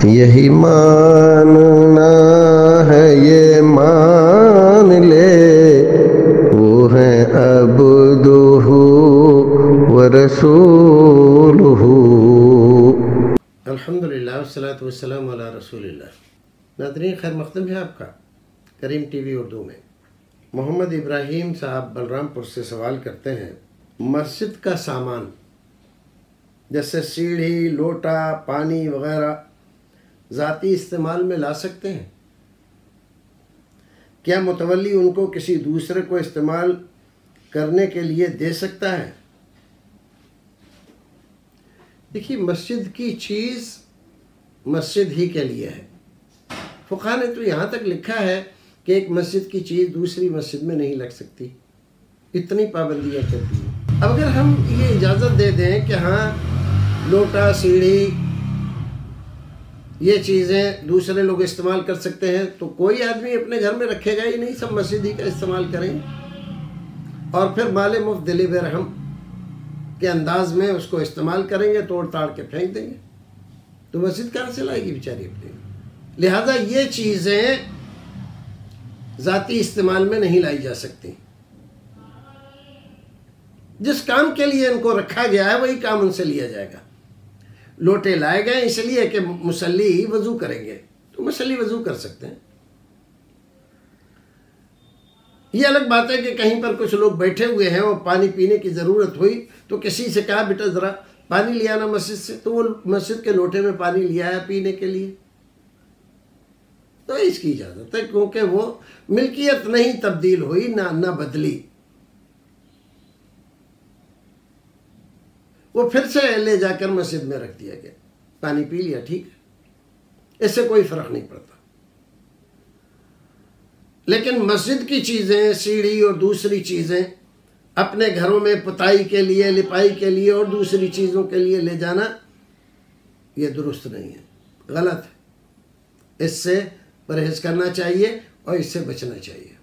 یہی ماننا ہے یہ مان لے، وہ ہیں عبدہ ورسولہ۔ الحمدللہ والصلاة والسلام علی رسول اللہ۔ ناظرین، خیر مقدم ہے آپ کا کریم ٹی وی اردو میں۔ محمد ابراہیم صاحب بلرام پور سے سوال کرتے ہیں، مسجد کا سامان جیسے سیڑھی، لوٹا، پانی وغیرہ ذاتی استعمال میں لا سکتے ہیں؟ کیا متولی ان کو کسی دوسرے کو استعمال کرنے کے لیے دے سکتا ہے؟ دیکھیے، مسجد کی چیز مسجد ہی کے لیے ہے۔ فقہ نے تو یہاں تک لکھا ہے کہ ایک مسجد کی چیز دوسری مسجد میں نہیں لگ سکتی، اتنی پابندیاں کرتی ہیں۔ اب اگر ہم یہ اجازت دے دیں کہ ہاں لوٹا، سیڑھی، یہ چیزیں دوسرے لوگ استعمال کر سکتے ہیں، تو کوئی آدمی اپنے گھر میں رکھے گا ہی نہیں، سب مسجد ہی کا استعمال کریں اور پھر مال مفت دلی بے رحم کے انداز میں اس کو استعمال کریں گے، توڑ تاڑ کے پھینک دیں گے، تو مسجد کہاں سے لائے گی بیچاری اپنے؟ لہذا یہ چیزیں ذاتی استعمال میں نہیں لائی جا سکتی۔ جس کام کے لیے ان کو رکھا گیا ہے وہی کام ان سے لیا جائے گا۔ لوٹے لائے گئے اس لیے کہ مصلی وضو کریں گے، تو مصلی وضو کر سکتے ہیں۔ یہ الگ بات ہے کہ کہیں پر کچھ لوگ بیٹھے ہوئے ہیں اور پانی پینے کی ضرورت ہوئی تو کسی سے کہا بیٹا ذرا پانی لیا نا مسجد سے، تو وہ مسجد کے لوٹے میں پانی لیا ہے پینے کے لیے، تو اس کی اجازت ہے، کیونکہ وہ ملکیت نہیں تبدیل ہوئی، نہ بدلی، وہ پھر سے لے جا کر مسجد میں رکھ دیا گیا، پانی پی لیا، ٹھیک ہے، اس سے کوئی فرق نہیں پڑتا۔ لیکن مسجد کی چیزیں، سیڑھی اور دوسری چیزیں اپنے گھروں میں پتائی کے لیے، لپائی کے لیے اور دوسری چیزوں کے لیے لے جانا یہ درست نہیں ہے، غلط ہے۔ اس سے پرہیز کرنا چاہیے اور اس سے بچنا چاہیے۔